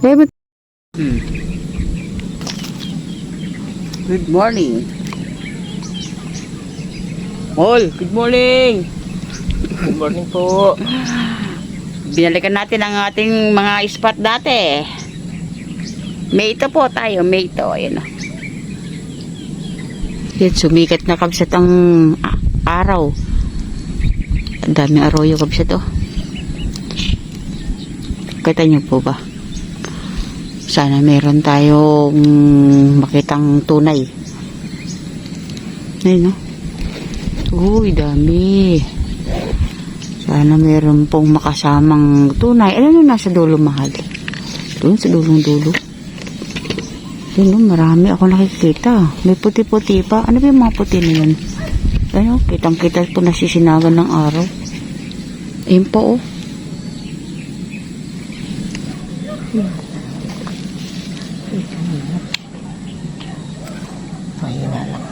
Baby. Good morning. Mol, good morning. Good morning po. Binalikan natin ang ating mga spot dati. May ito po tayo, may ito. Ayan o. Yan, sumikat na kabsat ang araw. Ang daming arroyo kabsat o. Kita niyo po ba? Sana meron tayong makitang tunay. Ayun, no? Uy, dami. Sana meron pong makasamang tunay. Ano na nasa dulo, mahal? Doon, sa dulong-dulo. Ayun, no? Marami ako nakikita. May puti-puti pa. Ano ba yung mga puti na yun? Ayun, kitang-kita po nasisinagan ng araw. Ayun po, oh. Mahina lang.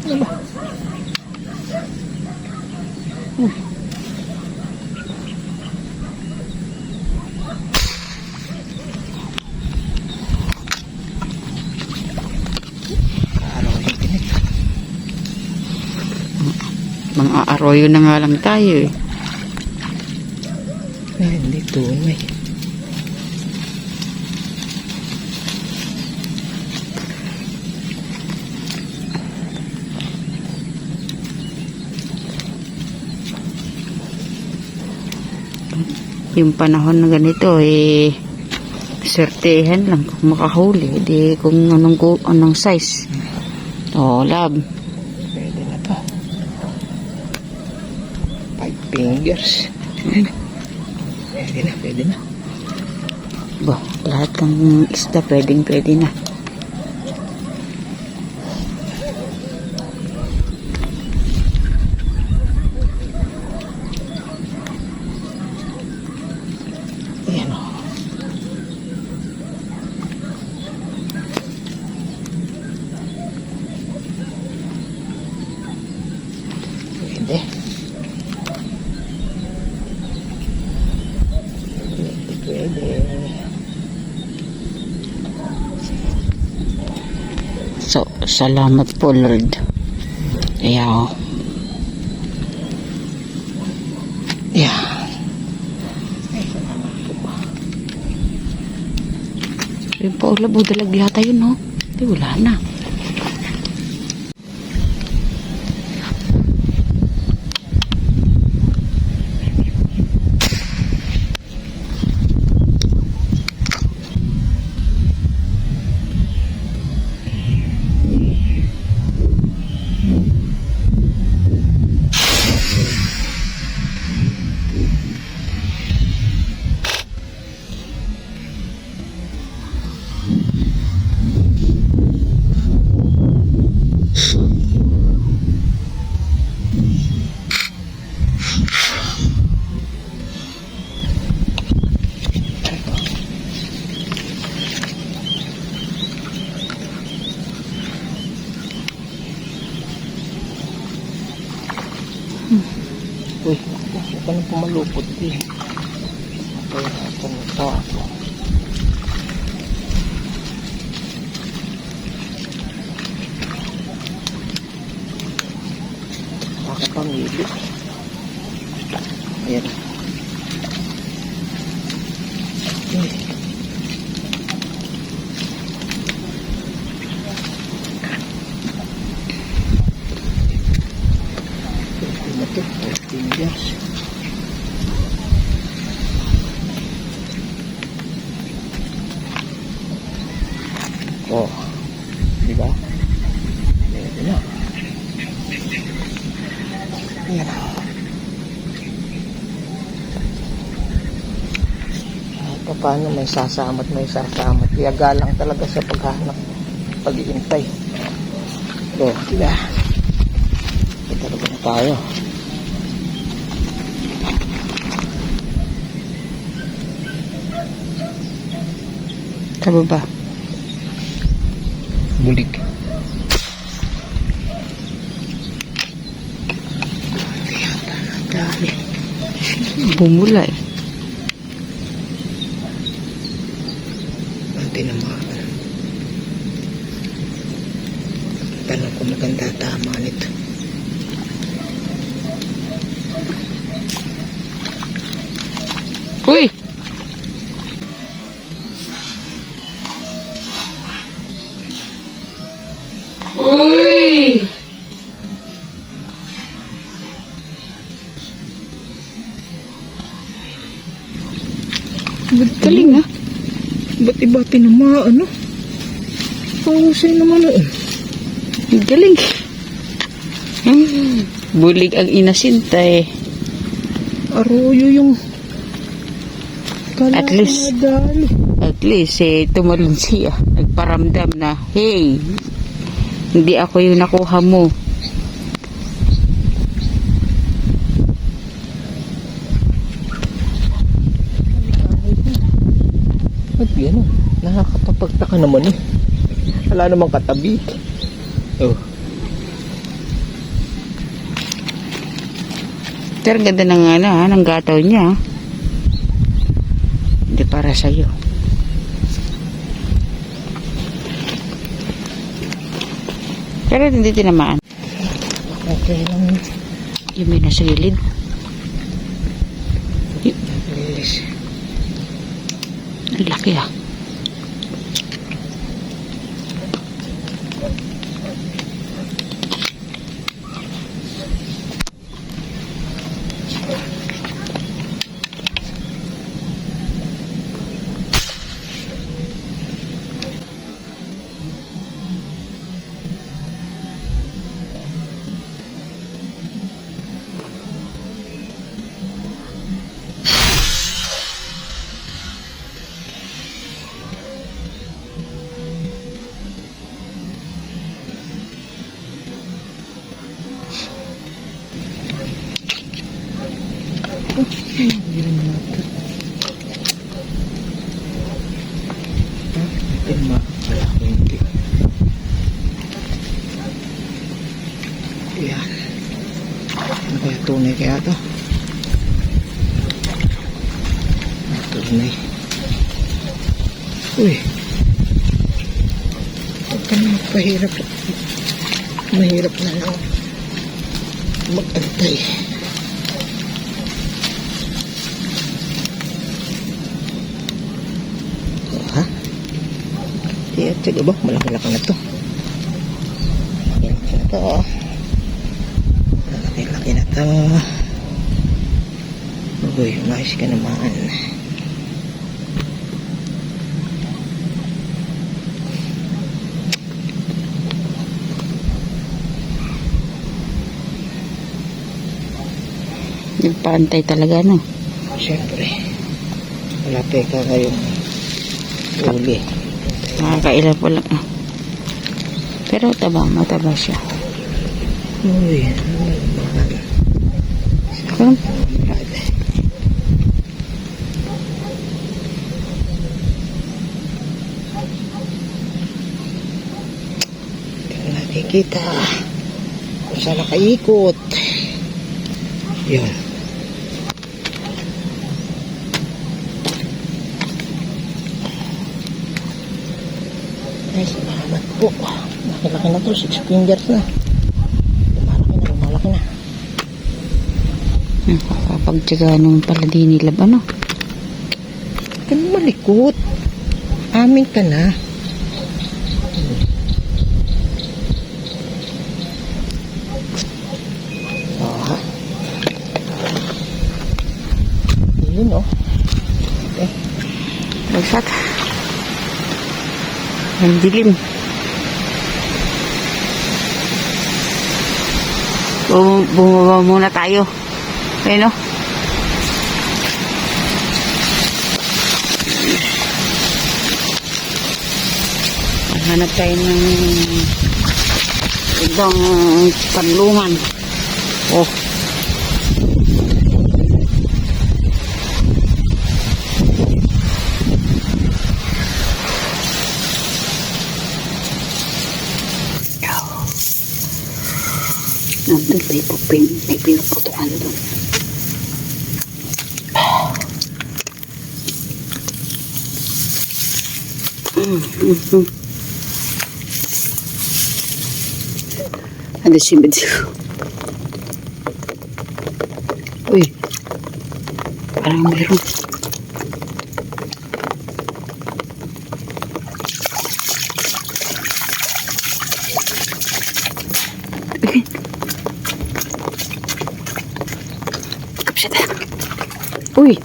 Ano ba? Mga arroyo na nga lang tayo eh. Hindi tunay. Yung panahon na ganito eh, swertehan lang kung makahuli. Di kung anong size. Oh, lab. Pwede na to. 5 fingers. Pwede na. Bah, lahat ng isda pwede na. Ayan o. Pwede. So, salamat po, Lord. Ayaw. Yeah. Yung paulab o dalag yata yun, no? Ay, wala na. Uy, huwag ka nang pumalupot eh. Kaya ako nito ako. Makapamili. Ayan. Ito, 14 years. Oh, di ba? Pwede na. Ayan. Paano may sasamat, Iyaga lang talaga sa paghanap, pag-iintay. So, diba? Ito talaga na tayo. Kababa. Bulig. Dami. Bumula eh. Ang tinamaan. Tanong ko maganda tama nito. Uy! Uy! Galing ha? Ba't iba tinamaan, no? Pahusay naman, eh. Galing. Bulig ang inasinta eh. Arroyo yung At least. nadali. At least tumalon siya. Nagparamdam na, hey, hindi ako yung nakuha mo. Ba't yan, ah? Nakakapagtaka naman, eh. Wala namang katabi. Oh. Pero ang ganda ng ng gataw niya. Hindi para sa'yo. Pero hindi tinamaan. Okay lang. Yung may nasa gilid. Yes. Ang laki ah. Yan. Ano kaya tunay kaya to? Tunay. Uy. Huwag ka na magpahirap. Mahirap na lang mag-antay. Ha? Tiga ba? Malaki-laki na to. Malaki na to. Malaki-laki na to. Uy, nice ka naman. Nagpaantay talaga no. Siyempre. Wala teka kayong uli. Nakakailan po lang ah. Pero mataba siya. Uy, Pero, nakikita kung saan nakaikot. Yun. Ay, salamat po. Malaki na to, 6 fingers na. Lumalaki na. nakakapagtsaga nung pala di nilab ano. Kan malikot. Amin ka na. Ah. Yun oh. Okay. Bagsak. Ang dilim. Bumaba muna tayo. Ayun o. Hanap tayo ng ibang panlungan. Oh. Nandun may pinuputukan doon. Ano si Medyo? Uy. Parang meron. Kapsat. Uy.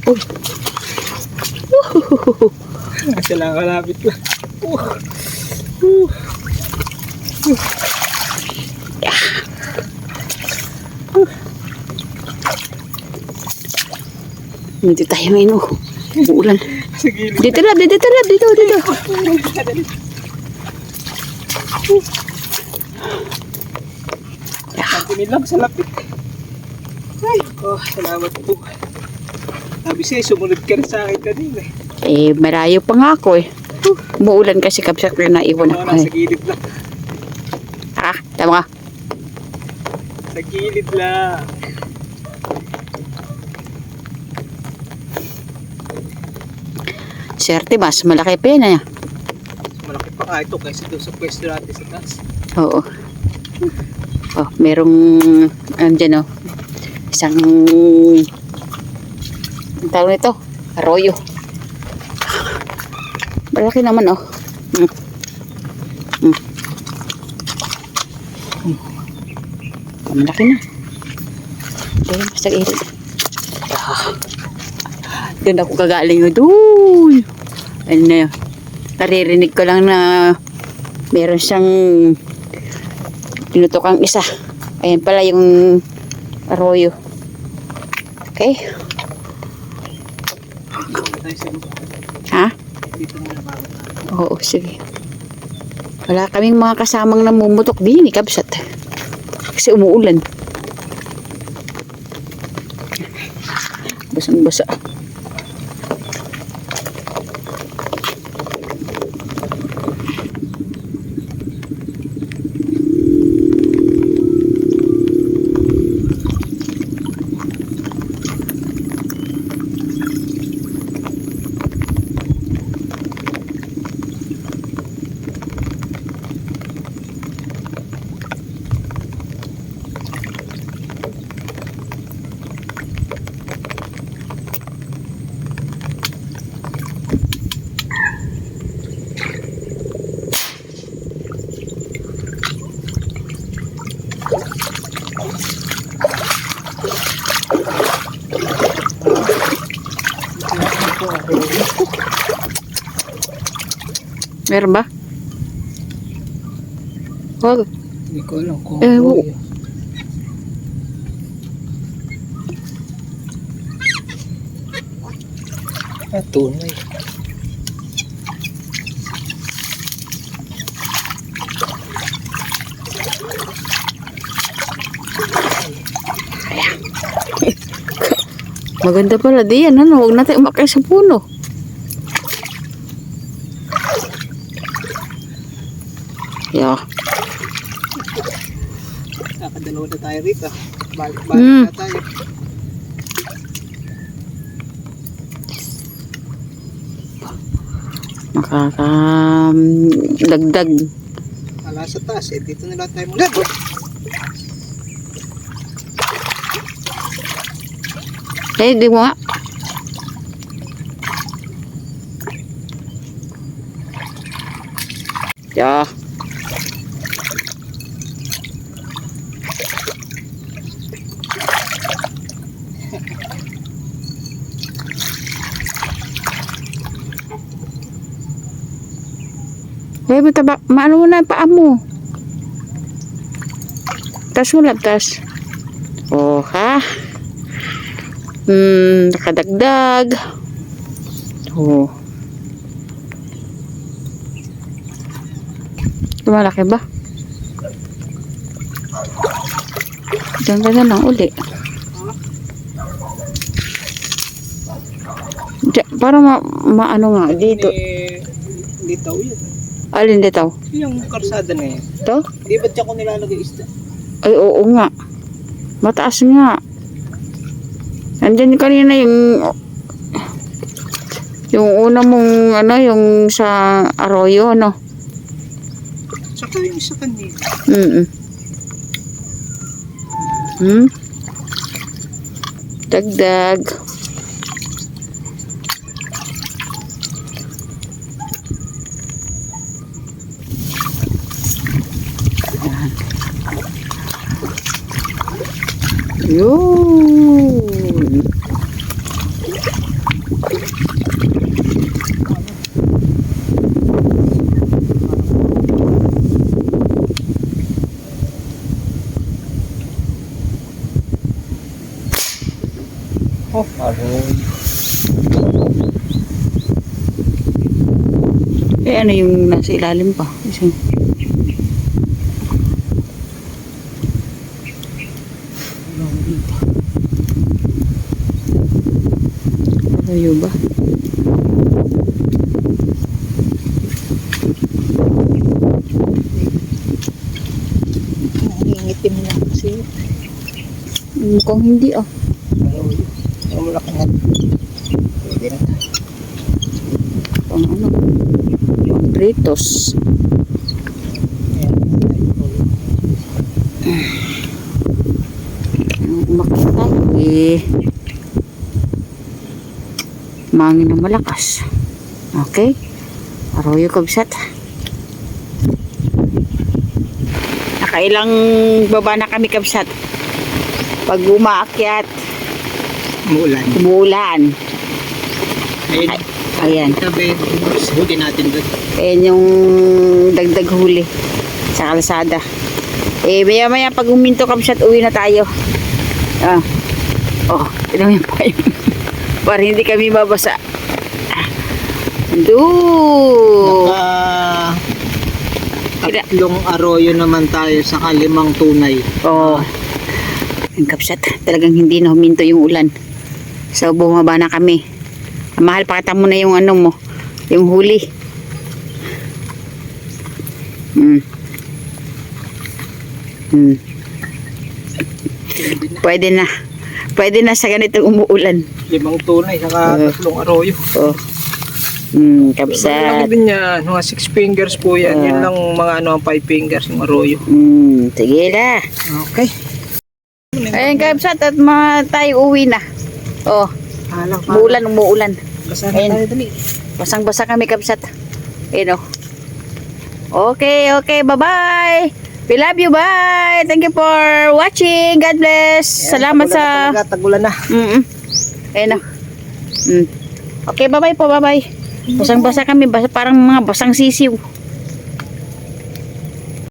Uy. Woohoo. Sila kalapit lang. Hindi tayo ngayon. Uulan. Sige. Dito lang, dito lang, dito, dito. Pinilang sa lapit. Ay, salamat po. Sabi siya, sumunod ka na sa akin kanina. Eh, marayo pa nga ako eh. Umuulan kasi kapsak na naiwan Oo, ako. nasa gilid lang. Tama ka. Sa gilid lang. Swerte, mas malaki pa yan eh. Malaki pa nga ito kaysa doon sa pwesto natin sa taas. Oo. Oh, merong, dyan oh. Isang, ang tawag nito, arroyo. Malaki naman oh. Malaki na. Dahil basta gilid. Doon ako kagaling o doon. Ano na yun. Naririnig ko lang na meron siyang tinutukang isa. Ayan pala yung arroyo. Okay? Ha? Dito muna bago tayo. Oo, sige. Wala kaming mga kasamang namumutok din, Kapsat. Kasi umuulan. Basang-basa. Meron ba? Wag. Hindi ko alam kung oo. Tunay. Maganda pala di yan, ano? Huwag natin umakyat sa puno. Yeah. Nakadalawa na tayo rito. Balik na tayo. Dagdag. Wala sa taas eh. Dito na lang tayo mula. Eh, di mo nga. Yeah. Eh, maano mo na yung paa mo. Tas mo labtas. Oh, ha? Nakadagdag. Oh. Malaki ba? Diyan ka na lang uli. Para maano nga dito. Litaw yun. Alin dito? Yung karsada na yan. Ito? Di ba't siya ko nilalagay isda? Ay, oo nga. Mataas nga. Andyan kanina yung una mong ano, yung sa arroyo, no? Saka yung isa kanina. Dagdag. Yun. Oh, aroy. Ano yung nasa ilalim pa? Isang... Arroyo ba? Nangingitim na kasi. Mukhang hindi ah. Aroy. Ang malaki nga. Pwede na tayo. Pang ano? Pang pritos. Ayan. Umakit tayo eh. Mangin na malakas. Okay. Arroyo kabsat. Nakailang baba na kami kabsat. Pag umaakyat, Umuulan. umuulan. Ayun. Ayan. Tabi. Huli natin doon. Ayan yung dagdag huli sa kalsada. Eh, maya pag uminto kabsat, uwi na tayo. Ah. Oh, tignan mo yung payong. Para hindi kami babasa. Doon. Tatlong arroyo naman tayo sa kalimang tunay. Oh. Ang kapsat, talagang hindi na huminto yung ulan. So, bumaba na kami. Mahal, pakita mo na yung ano mo. Yung huli. Pwede na. Pwede na sa ganitong umuulan. 5 tunay, saka tatlong arroyo. Oh. Kapsat. Malaki din yan. Mga 6 fingers po yan. Yun lang mga 5 fingers yung arroyo. Sige na. Okay. Ayun, kapsat, at tayo uwi na. Oh, Alam pa. umuulan. Basa Ayun. na tayo dali. Basang-basa kami, kapsat. Ayun, oh. Okay, bye-bye. We love you, bye. Thank you for watching. God bless. Salamat sa... Tagulan na. Ayun, oh. Okay, bye-bye po, bye-bye. Basang-basa kami, parang mga basang sisiw.